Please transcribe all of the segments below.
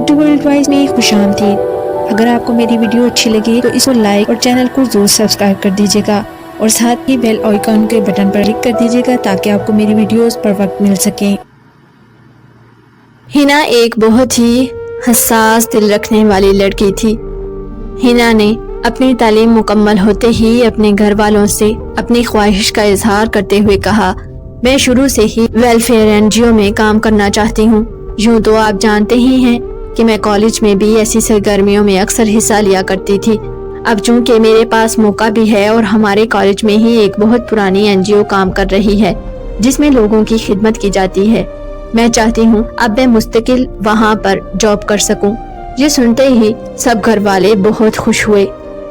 Urdu world wise میں خوش آمدید۔ اگر آپ کو میری ویڈیو اچھی لگے تو اس کو لائک اور چینل کو ضرور سبسکرائب کر دیجیے گا اور ساتھ ہی بیل آئیکن کے بٹن پر کلک کر دیجیے گا تاکہ آپ کو میری ویڈیوز پر وقت مل سکیں۔ ہنا ایک بہت ہی حساس دل رکھنے والی لڑکی تھی۔ ہنا نے اپنی تعلیم مکمل ہوتے ہی اپنے گھر والوں سے اپنی خواہش کا اظہار کرتے ہوئے کہا، میں شروع سے ہی ویلفیئر این جی او میں کام کرنا چاہتی ہوں۔ یوں تو آپ جانتے ہی ہیں کہ میں کالج میں بھی ایسی سرگرمیوں میں اکثر حصہ لیا کرتی تھی۔ اب چونکہ میرے پاس موقع بھی ہے اور ہمارے کالج میں ہی ایک بہت پرانی این جی او کام کر رہی ہے جس میں لوگوں کی خدمت کی جاتی ہے، میں چاہتی ہوں اب میں مستقل وہاں پر جاب کر سکوں۔ یہ سنتے ہی سب گھر والے بہت خوش ہوئے۔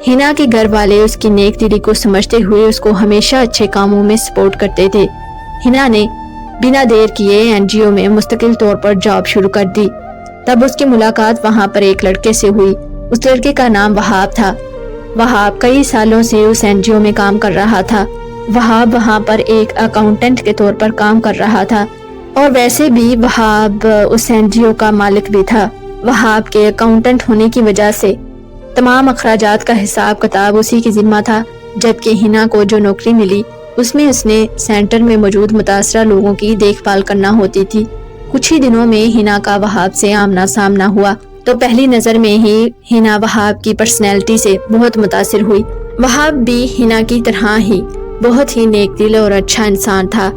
ہنا کے گھر والے اس کی نیک دلی کو سمجھتے ہوئے اس کو ہمیشہ اچھے کاموں میں سپورٹ کرتے تھے۔ ہنا نے بنا دیر کیے این جی او میں مستقل طور پر جاب شروع کر دی۔ تب اس کی ملاقات وہاں پر ایک لڑکے سے ہوئی۔ اس لڑکے کا نام وہاب تھا۔ وہاب کئی سالوں سے اس این جی او میں کام کر رہا تھا۔ وہاب وہاں پر ایک اکاؤنٹنٹ کے طور پر کام کر رہا تھا اور ویسے بھی وہاب اس این جی او کا مالک بھی تھا۔ وہاب کے اکاؤنٹنٹ ہونے کی وجہ سے تمام اخراجات کا حساب کتاب اسی کی ذمہ تھا، جبکہ ہنا کو جو نوکری ملی اس میں اس نے سینٹر میں موجود متاثرہ لوگوں کی دیکھ بھال کرنا ہوتی تھی۔ کچھ ہی دنوں میں ہنا کا وہاب سے آمنا سامنا ہوا تو پہلی نظر میں ہی ہنا وہاب کی پرسنالٹی سے بہت متاثر ہوئی۔ وہاب بھی ہنا کی طرح ہی بہت ہی نیک دل اور اچھا انسان تھا۔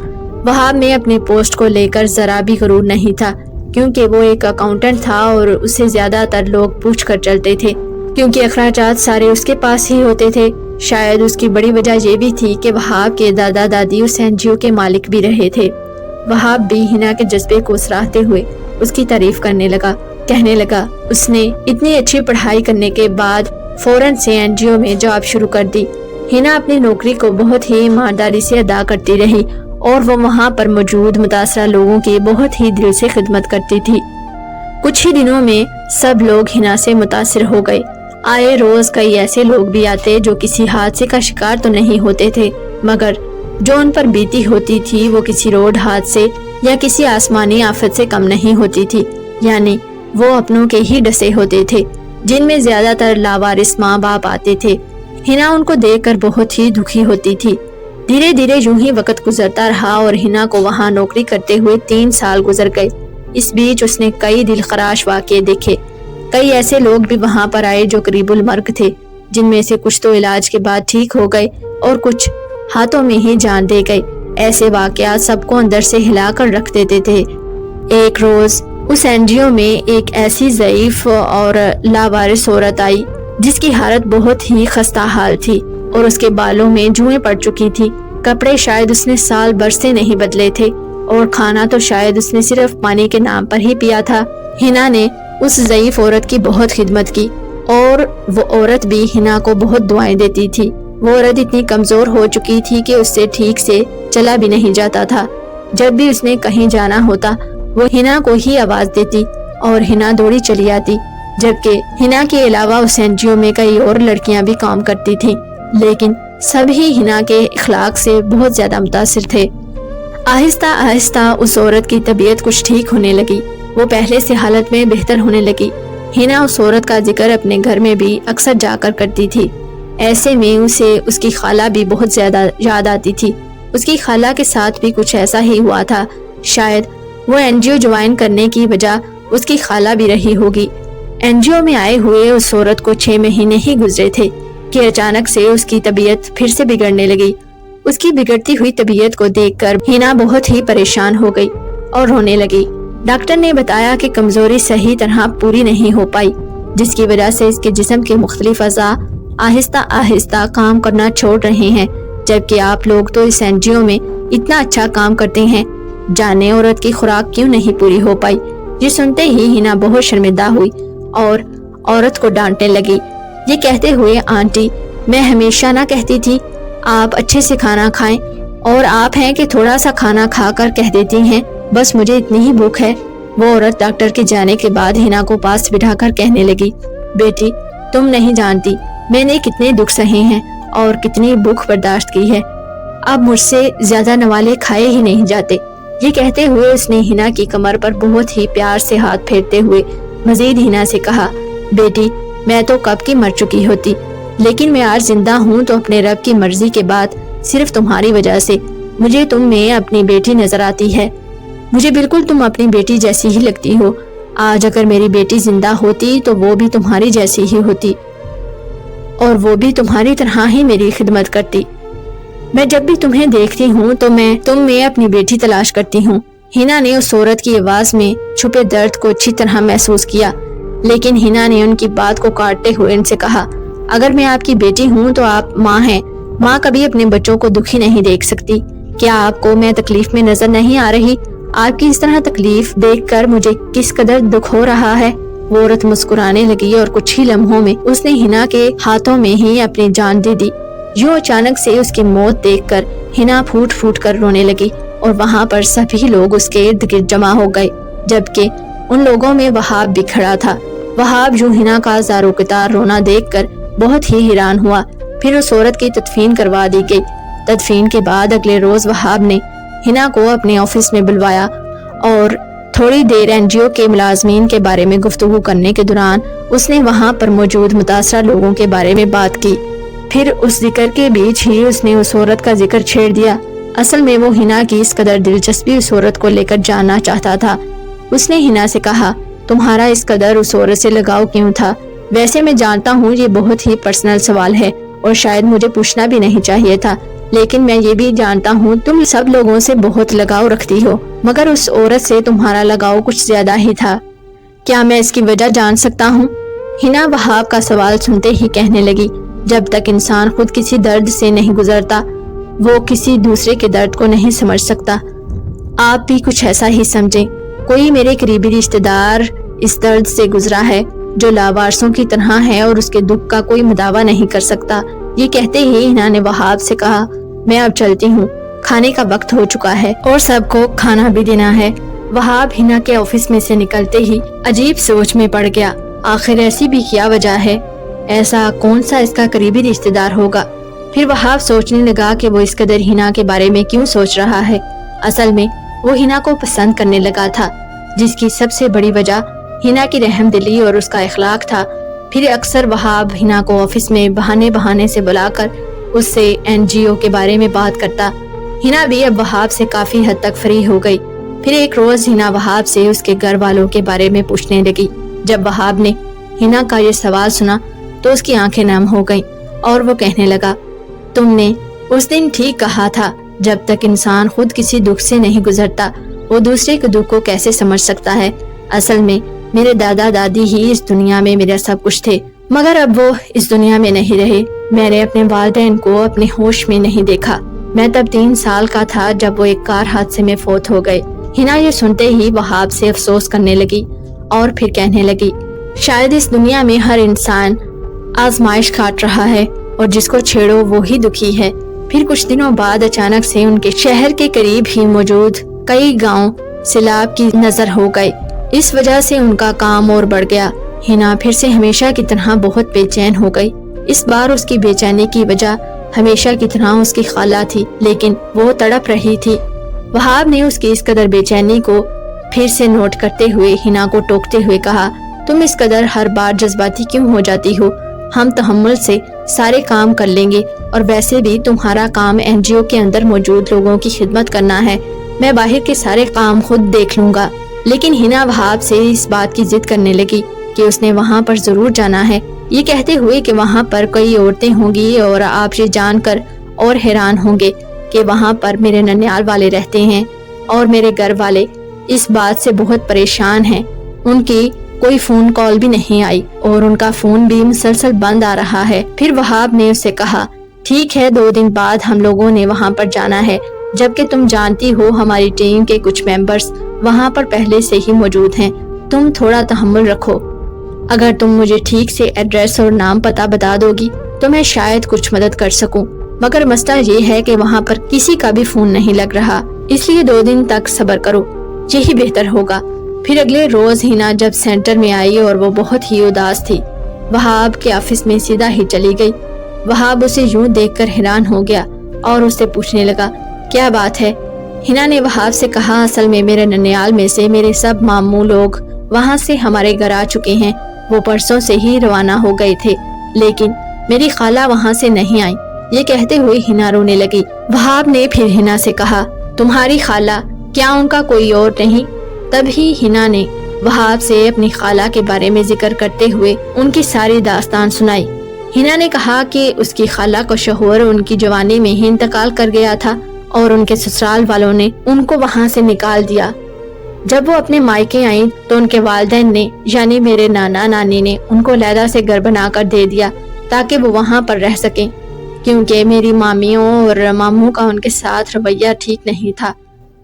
وہاب میں اپنے پوسٹ کو لے کر ذرا بھی غرور نہیں تھا، کیونکہ وہ ایک اکاؤنٹنٹ تھا اور اسے زیادہ تر لوگ پوچھ کر چلتے تھے، کیونکہ اخراجات سارے اس کے پاس ہی ہوتے تھے۔ شاید اس کی بڑی وجہ یہ بھی تھی کہ وہاب کے دادا دادی اس این جی او کے مالک بھی رہے تھے۔ وہاب بھی ہنا کے جذبے کو سراہتے ہوئے اس کی تعریف کرنے لگا، کہنے لگا اس نے اتنی اچھی پڑھائی کرنے کے بعد فوراً سے این جی او میں جاب شروع کر دی۔ ہنا اپنی نوکری کو بہت ہی ایمانداری سے ادا کرتی رہی اور وہ وہاں پر موجود متاثرہ لوگوں کی بہت ہی دل سے خدمت کرتی تھی۔ کچھ ہی دنوں میں سب لوگ ہنا سے متاثر ہو گئے۔ آئے روز کئی ایسے لوگ بھی آتے جو کسی حادثے کا شکار تو نہیں ہوتے تھے، مگر جو ان پر بیتی ہوتی تھی وہ کسی روڈ حادثے یا کسی آسمانی آفت سے کم نہیں ہوتی تھی، یعنی وہ اپنوں کے ہی ڈسے ہوتے تھے، جن میں زیادہ تر لاوارث ماں باپ آتے تھے۔ ہنا ان کو دیکھ کر بہت ہی دکھی ہوتی تھی۔ دھیرے دھیرے یوں ہی وقت گزرتا رہا اور ہنا کو وہاں نوکری کرتے ہوئے 3 سال گزر گئے۔ اس بیچ اس نے کئی دل خراش واقعے دیکھے۔ کئی ایسے لوگ بھی وہاں پر آئے جو قریب المرگ تھے، جن میں سے کچھ تو علاج کے بعد ٹھیک ہو گئے اور کچھ ہاتھوں میں ہی جان دے گئے۔ ایسے واقعات سب کو اندر سے ہلا کر رکھ دیتے تھے۔ ایک روز اس این جی او میں ایک ایسی ضعیف اور لاوارث عورت آئی جس کی حالت بہت ہی خستہ حال تھی اور اس کے بالوں میں جوئیں پڑ چکی تھی۔ کپڑے شاید اس نے سال بھر سے نہیں بدلے تھے اور کھانا تو شاید اس نے صرف پانی کے نام پر ہی پیا تھا۔ ہنا نے اس ضعیف عورت کی بہت خدمت کی اور وہ عورت بھی ہنا کو بہت دعائیں دیتی تھی۔ وہ عورت اتنی کمزور ہو چکی تھی کہ اس سے ٹھیک سے چلا بھی نہیں جاتا تھا۔ جب بھی اس نے کہیں جانا ہوتا وہ ہنا کو ہی آواز دیتی اور ہنا دوڑی چلی آتی، جبکہ ہنا کے علاوہ اس این جی او میں کئی اور لڑکیاں بھی کام کرتی تھیں، لیکن سب ہی ہنا کے اخلاق سے بہت زیادہ متاثر تھے۔ آہستہ آہستہ اس عورت کی طبیعت کچھ ٹھیک ہونے لگی، وہ پہلے سے حالت میں بہتر ہونے لگی۔ ہنا اس عورت کا ذکر اپنے گھر میں بھی اکثر جا کر کرتی تھی۔ ایسے میں اسے اس کی خالہ بھی بہت زیادہ یاد آتی تھی۔ اس کی خالہ کے ساتھ بھی کچھ ایسا ہی ہوا تھا۔ شاید وہ این جی او جوائن کرنے کی وجہ اس کی خالہ بھی رہی ہوگی۔ این جی او میں آئے ہوئے اس عورت کو 6 مہینے ہی گزرے تھے کہ اچانک سے اس کی طبیعت پھر سے بگڑنے لگی۔ اس کی بگڑتی ہوئی طبیعت کو دیکھ کر ہنا بہت ہی پریشان ہو گئی اور رونے لگی۔ ڈاکٹر نے بتایا کہ کمزوری صحیح طرح پوری نہیں ہو پائی، جس کی وجہ سے اس کے جسم کے مختلف اعضاء آہستہ آہستہ کام کرنا چھوڑ رہے ہیں، جبکہ آپ لوگ تو اس این جی او میں اتنا اچھا کام کرتے ہیں، جانے عورت کی خوراک کیوں نہیں پوری ہو پائی۔ یہ سنتے ہی ہنا بہت شرمندہ ہوئی اور عورت کو ڈانٹنے لگی، یہ کہتے ہوئے، آنٹی میں ہمیشہ نہ کہتی تھی آپ اچھے سے کھانا کھائیں، اور آپ ہیں کہ تھوڑا سا کھانا کھا کر کہہ دیتی ہیں بس مجھے اتنی ہی بھوک ہے۔ وہ عورت ڈاکٹر کے جانے کے بعد ہنا کو پاس بٹھا کر کہنے لگی، بیٹی تم نہیں جانتی میں نے کتنے دکھ سہے ہیں اور کتنی بھوک برداشت کی ہے، اب مجھ سے زیادہ نوالے کھائے ہی نہیں جاتے۔ یہ کہتے ہوئے اس نے ہنا کی کمر پر بہت ہی پیار سے ہاتھ پھیرتے ہوئے मजीद हिना से कहा, बेटी मैं तो कब की मर चुकी होती, लेकिन मैं आज जिंदा हूँ तो अपने रब की मर्जी के बाद सिर्फ तुम्हारी वजह से। मुझे तुम में अपनी बेटी नजर आती है, मुझे बिल्कुल तुम अपनी बेटी जैसी ही लगती हो। आज अगर मेरी बेटी जिंदा होती तो वो भी तुम्हारी जैसी ही होती और वो भी तुम्हारी तरह ही मेरी खिदमत करती। मैं जब भी तुम्हें देखती हूँ तो मैं तुम में अपनी बेटी तलाश करती हूँ। हिना ने उस औरत की आवाज में छुपे दर्द को अच्छी तरह महसूस किया, लेकिन हिना ने उनकी बात को काटते हुए उनसे कहा, अगर मैं आपकी बेटी हूँ तो आप माँ हैं। माँ कभी अपने बच्चों को दुखी नहीं देख सकती। क्या आपको मैं तकलीफ में नजर नहीं आ रही? आपकी इस तरह तकलीफ देखकर मुझे किस कदर दुख हो रहा है। वो औरत मुस्कुराने लगी और कुछ ही लम्हों में उसने हिना के हाथों में ही अपनी जान दे दी। यूं अचानक से उसकी मौत देखकर हिना फूट फूट कर रोने लगी और वहाँ पर सभी लोग उसके इर्द गिर्द जमा हो गए, जबकि उन लोगों में वहाब भी खड़ा था। वहाब यूं हिना का ज़ारो क़तार रोना देखकर बहुत ही हैरान हुआ। फिर उस औरत की तदफीन करवा दी गई। तदफीन के बाद अगले रोज वहाब ने हिना को अपने ऑफिस में बुलवाया और थोड़ी देर एनजीओ के मुलाजमीन के बारे में गुफ्तगू करने के दौरान उसने वहाँ पर मौजूद मुतासरा लोगों के बारे में बात की। फिर उस जिक्र के बीच ही उसने उस औरत का जिक्र छेड़ दिया। असल में वो हिना की इस कदर दिलचस्पी उस औरत को लेकर जानना चाहता था। उसने हिना से कहा, तुम्हारा इस कदर उस औरत से लगाव क्यों था? वैसे मैं जानता हूँ ये बहुत ही पर्सनल सवाल है और शायद मुझे पूछना भी नहीं चाहिए था, लेकिन मैं ये भी जानता हूँ तुम सब लोगों से बहुत लगाव रखती हो, मगर उस औरत से तुम्हारा लगाव कुछ ज्यादा ही था। क्या मैं इसकी वजह जान सकता हूँ? हिना वहाब का सवाल सुनते ही कहने लगी, जब तक इंसान खुद किसी दर्द से नहीं गुजरता वो किसी दूसरे के दर्द को नहीं समझ सकता। आप भी कुछ ऐसा ही समझें। कोई मेरे करीबी रिश्तेदार इस दर्द से गुजरा है जो लावारसों की तरह है और उसके दुख का कोई मुदावा नहीं कर सकता। ये कहते ही हिना ने वहाब से कहा, मैं अब चलती हूँ, खाने का वक्त हो चुका है और सबको खाना भी देना है। वहाब हिना के ऑफिस में से निकलते ही अजीब सोच में पड़ गया। आखिर ऐसी भी क्या वजह है? ऐसा कौन सा इसका करीबी रिश्तेदार होगा? फिर वहाब सोचने लगा कि वो इस कदर हिना के बारे में क्यों सोच रहा है। असल में वो हिना को पसंद करने लगा था, जिसकी सबसे बड़ी वजह हिना की रहमदिली और उसका इखलाक था। फिर अक्सर वहाब हिना को ऑफिस में बहाने से बुलाकर उससे एनजीओ के बारे में बात करता। हिना भी अब वहाब से काफी हद तक फ्री हो गई। फिर एक रोज हिना वहाब से उसके घर वालों के बारे में पूछने लगी। जब वहाब ने हिना का ये सवाल सुना तो उसकी आंखें नम हो गईं और वो कहने लगा, तुमने उस दिन ठीक कहा था, जब तक इंसान खुद किसी दुख से नहीं गुजरता वो दूसरे के दुख को कैसे समझ सकता है। असल में मेरे दादा दादी ही इस दुनिया में मेरा सब कुछ थे, मगर अब वो इस दुनिया में नहीं रहे। मैंने अपने वालिदैन को अपने होश में नहीं देखा। मैं तब 3 साल का था जब वो एक कार हादसे में फौत हो गए। हिना ये सुनते ही वहाब से अफसोस करने लगी और फिर कहने लगी, शायद इस दुनिया में हर इंसान आजमाइश काट रहा है और जिसको छेड़ो वो ही दुखी है। फिर कुछ दिनों बाद अचानक से उनके शहर के करीब ही मौजूद कई गांव सैलाब की नजर हो गए। इस वजह से उनका काम और बढ़ गया। हिना फिर से हमेशा की तरह बहुत बेचैन हो गई। इस बार उसकी बेचैनी की वजह हमेशा की तरह उसकी खाला थी, लेकिन वो तड़प रही थी। वहाब ने उसकी इस कदर बेचैनी को फिर से नोट करते हुए हिना को टोकते हुए कहा, तुम इस कदर हर बार जज्बाती क्यों हो जाती हो? हम तहम्मुल से सारे काम कर लेंगे और वैसे भी तुम्हारा काम एनजीओ के अंदर मौजूद लोगों की खिदमत करना है। मैं बाहर के सारे काम खुद देख लूंगा। लेकिन हिना वहाब से इस बात की जिद करने लगी कि उसने वहाँ पर जरूर जाना है, ये कहते हुए कि वहाँ पर कई औरतें होंगी और आप ये जानकर और हैरान होंगे कि वहाँ पर मेरे ननियाल वाले रहते हैं और मेरे घर वाले इस बात से बहुत परेशान हैं। उनकी कोई फोन कॉल भी नहीं आई और उनका फोन भी मुसलसल बंद आ रहा है। फिर वहाब ने उससे कहा, ठीक है, 2 दिन बाद हम लोगों ने वहाँ पर जाना है, जबकि तुम जानती हो हमारी टीम के कुछ मेंबर्स वहाँ पर पहले से ही मौजूद हैं। तुम थोड़ा तहम्मुल रखो। अगर तुम मुझे ठीक से एड्रेस और नाम पता बता दोगी तो मैं शायद कुछ मदद कर सकूं, मगर मसला ये है कि वहाँ पर किसी का भी फोन नहीं लग रहा, इसलिए 2 दिन तक सब्र करो, यही बेहतर होगा। फिर अगले रोज हिना जब सेंटर में आई और वो बहुत ही उदास थी, वहाब के ऑफिस में सीधा ही चली गई। वहाब उसे यूं देखकर हैरान हो गया और उससे पूछने लगा, क्या बात है? हिना ने वहाब से कहा, असल में मेरे ननियाल में से मेरे सब मामू लोग वहाँ से हमारे घर आ चुके हैं। वो परसों से ही रवाना हो गए थे, लेकिन मेरी खाला वहाँ से नहीं आई। ये कहते हुए हिना रोने लगी। वहाब ने फिर हिना से कहा, तुम्हारी खाला, क्या उनका कोई और नहीं? तभी हिना ने वहाब से अपनी खाला के बारे में जिक्र करते हुए उनकी सारी दास्तान सुनाई। हिना ने कहा कि उसकी खाला का शौहर उनकी जवानी में ही इंतकाल कर गया था और उनके ससुराल वालों ने उनको वहाँ से निकाल दिया। जब वो अपने मायके आई तो उनके वालिदैन ने यानी मेरे नाना नानी ने उनको अलहदा से घर बनाकर दे दिया ताकि वो वहाँ पर रह सकें, क्योंकि मेरी मामियों और मामू का उनके साथ रवैया ठीक नहीं था।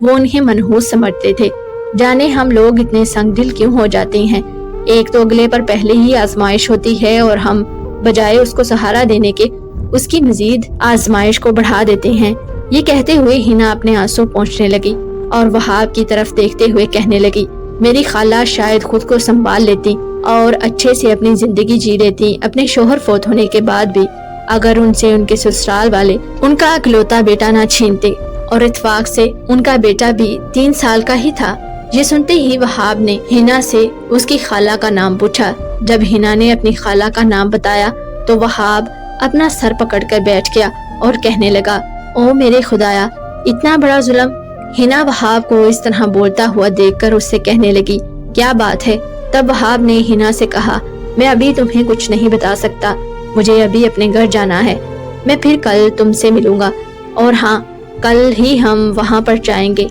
वो उन्हें मनहूस समझते थे। जाने हम लोग इतने संगदिल क्यों हो जाते हैं। एक तो अगले पर पहले ही आजमाइश होती है और हम बजाय उसको सहारा देने के उसकी मजीद आजमाइश को बढ़ा देते हैं। ये कहते हुए हिना अपने आंसू पोंछने लगी और वहाब की तरफ देखते हुए कहने लगी, मेरी खाला शायद खुद को संभाल लेती और अच्छे से अपनी जिंदगी जी लेती अपने शोहर फौत होने के बाद भी, अगर उनसे उनके ससुराल वाले उनका इकलौता बेटा ना छीनते। और इत्तेफाक से उनका बेटा भी 3 साल का ही था। ये सुनते ही वहाब ने हिना से उसकी खाला का नाम पूछा। जब हिना ने अपनी खाला का नाम बताया तो वहाब अपना सर पकड़कर बैठ गया और कहने लगा, ओ मेरे खुदाया, इतना बड़ा जुल्म। हिना वहाब को इस तरह बोलता हुआ देखकर उससे कहने लगी, क्या बात है? तब वहाब ने हिना से कहा, मैं अभी तुम्हें कुछ नहीं बता सकता, मुझे अभी अपने घर जाना है। मैं फिर कल तुमसे मिलूंगा और हाँ, कल ही हम वहाँ पर जाएंगे।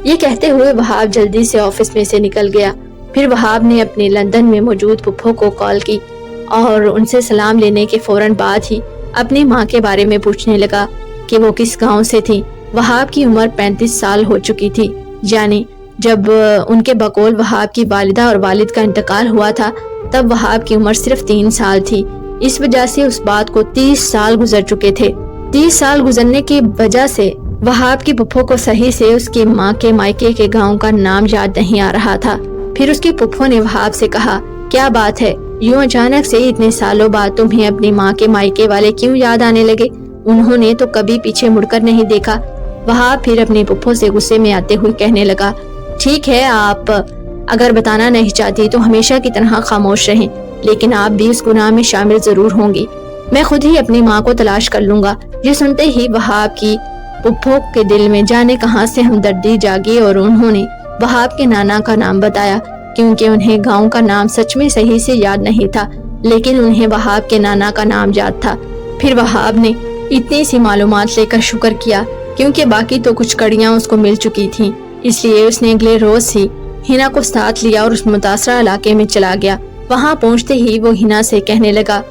ये कहते हुए वहाब जल्दी से ऑफिस में से निकल गया। फिर वहाब ने अपने लंदन में मौजूद फुफ्फो को कॉल की और उनसे सलाम लेने के फौरन बाद ही अपनी माँ के बारे में पूछने लगा कि वो किस गांव से थी। वहाब की उम्र 35 साल हो चुकी थी, यानी जब उनके बकौल वहाब की वालिदा और वालिद का इंतकाल हुआ था तब वहाब की उम्र सिर्फ 3 साल थी। इस वजह से उस बात को 30 साल गुजर चुके थे। 30 साल गुजरने की वजह से वहाब की फुफ्फो को सही से उसकी माँ के मायके के गांव का नाम याद नहीं आ रहा था। फिर उसकी फुफ्फो ने वहाब से कहा, क्या बात है, यूं अचानक से इतने सालों बाद तुम्हें अपनी माँ के मायके वाले क्यों याद आने लगे? उन्होंने तो कभी पीछे मुड़कर नहीं देखा। वहाब फिर अपनी फुफ्फो से गुस्से में आते हुए कहने लगा, ठीक है, आप अगर बताना नहीं चाहती तो हमेशा की तरह खामोश रहें, लेकिन आप भी उस गुनाह में शामिल जरूर होंगी। मैं खुद ही अपनी माँ को तलाश कर लूंगा। ये सुनते ही वहाब की फुफ्फो के दिल में जाने कहां से हमदर्दी जागी और उन्होंने वहाब के नाना का नाम बताया, क्योंकि उन्हें गांव का नाम सच में सही से याद नहीं था, लेकिन उन्हें वहाब के नाना का नाम याद था। फिर वहाब ने इतनी सी मालूमात लेकर शुक्र किया, क्योंकि बाकी तो कुछ कड़ियां उसको मिल चुकी थीं। इसलिए उसने अगले रोज ही हिना को साथ लिया और उस मुतासरा इलाके में चला गया। वहां पहुंचते ही वो हिना से कहने लगा,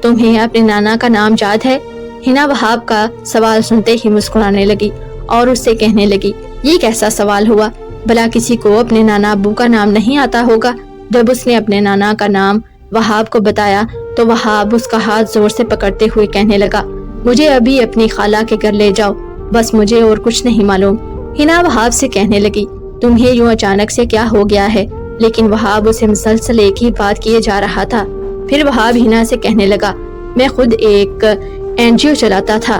तुम्हें अपने नाना का नाम याद है? हिना वहाब का सवाल सुनते ही मुस्कुराने लगी और उससे कहने लगी, ये कैसा सवाल हुआ? भला किसी को अपने नाना अब्बू का नाम नहीं आता होगा? जब उसने अपने नाना का नाम वहाब को बताया तो वहाब उसका हाथ जोर से पकड़ते हुए कहने लगा, मुझे अभी अपनी खाला के घर ले जाओ, बस मुझे और कुछ नहीं मालूम। हिना वहाब से कहने लगी, तुम्हें यूं अचानक से क्या हो गया है? लेकिन वहाब उसे मुसलसल एक ही बात किए जा रहा था। फिर वहाब हिना से कहने लगा, मैं खुद एक एनजीओ चलाता था,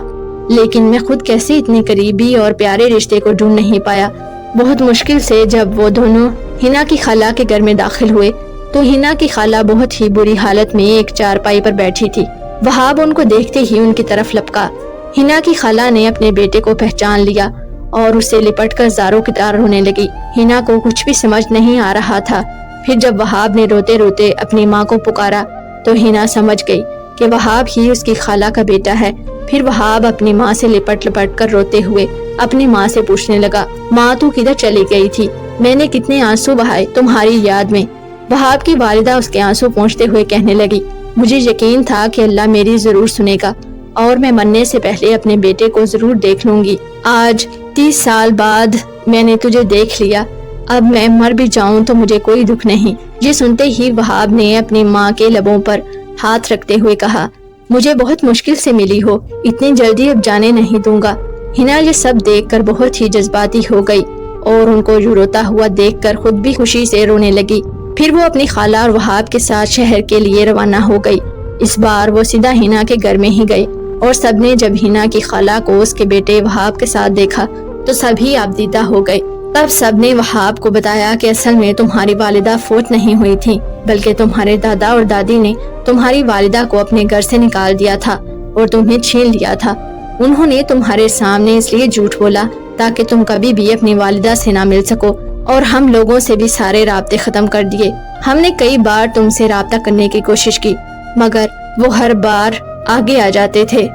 लेकिन मैं खुद कैसे इतने करीबी और प्यारे रिश्ते को ढूंढ नहीं पाया। बहुत मुश्किल से जब वो दोनों हिना की खाला के घर में दाखिल हुए तो हिना की खाला बहुत ही बुरी हालत में एक चारपाई पर बैठी थी। वहाब उनको देखते ही उनकी तरफ लपका। हिना की खाला ने अपने बेटे को पहचान लिया और उसे लिपटकर ज़ारों की तरह रोने लगी। हिना को कुछ भी समझ नहीं आ रहा था। फिर जब वहाब ने रोते रोते अपनी माँ को पुकारा तो हिना समझ गई कि वहाब ही उसकी खाला का बेटा है। फिर वहाब अपनी माँ से लिपट लिपट कर रोते हुए अपनी माँ से पूछने लगा, माँ तू किधर चली गई थी? मैंने कितने आंसू बहाए तुम्हारी याद में। वहाब की वालिदा उसके आंसू पोंछते हुए कहने लगी, मुझे यकीन था कि अल्लाह मेरी जरूर सुनेगा और मैं मरने से पहले अपने बेटे को जरूर देख लूंगी। आज 30 साल बाद मैंने तुझे देख लिया। अब मैं मर भी जाऊं तो मुझे कोई दुख नहीं। ये सुनते ही वहाब ने अपनी माँ के लबों पर हाथ रखते हुए कहा, मुझे बहुत मुश्किल से मिली हो, इतनी जल्दी अब जाने नहीं दूंगा। हिना ये सब देखकर बहुत ही जज्बाती हो गई और उनको रोता हुआ देखकर खुद भी खुशी से रोने लगी। फिर वो अपनी खाला और वहाब के साथ शहर के लिए रवाना हो गई। इस बार वो सीधा हिना के घर में ही गए और सबने जब हिना की खाला को उसके बेटे वहाब के साथ देखा तो सभी आबदीदा हो गए। تب سب نے وہاب کو بتایا کہ اصل میں تمہاری والدہ فوت نہیں ہوئی تھی، بلکہ تمہارے دادا اور دادی نے تمہاری والدہ کو اپنے گھر سے نکال دیا تھا اور تمہیں چھین لیا تھا۔ انہوں نے تمہارے سامنے اس لیے جھوٹ بولا تاکہ تم کبھی بھی اپنی والدہ سے نہ مل سکو، اور ہم لوگوں سے بھی سارے رابطے ختم کر دیے۔ ہم نے کئی بار تم سے رابطہ کرنے کی کوشش کی، مگر وہ ہر بار آگے آ جاتے تھے۔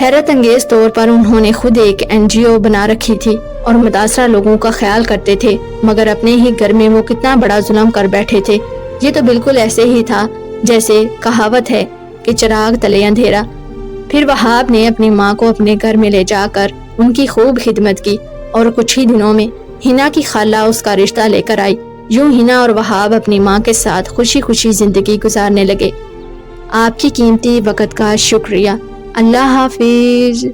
حیرت انگیز طور پر انہوں نے خود ایک NGO بنا رکھی تھی اور متاثرہ لوگوں کا خیال کرتے تھے، مگر اپنے ہی گھر میں وہ کتنا بڑا ظلم کر بیٹھے تھے۔ یہ تو بالکل ایسے ہی تھا جیسے کہاوت ہے کہ چراغ تلے اندھیرا۔ پھر وہاب نے اپنی ماں کو اپنے گھر میں لے جا کر ان کی خوب خدمت کی، اور کچھ ہی دنوں میں ہنا کی خالہ اس کا رشتہ لے کر آئی۔ یوں ہنا اور وہاب اپنی ماں کے ساتھ خوشی خوشی زندگی گزارنے لگے۔ آپ کی قیمتی وقت کا شکریہ۔ اللہ حافظ۔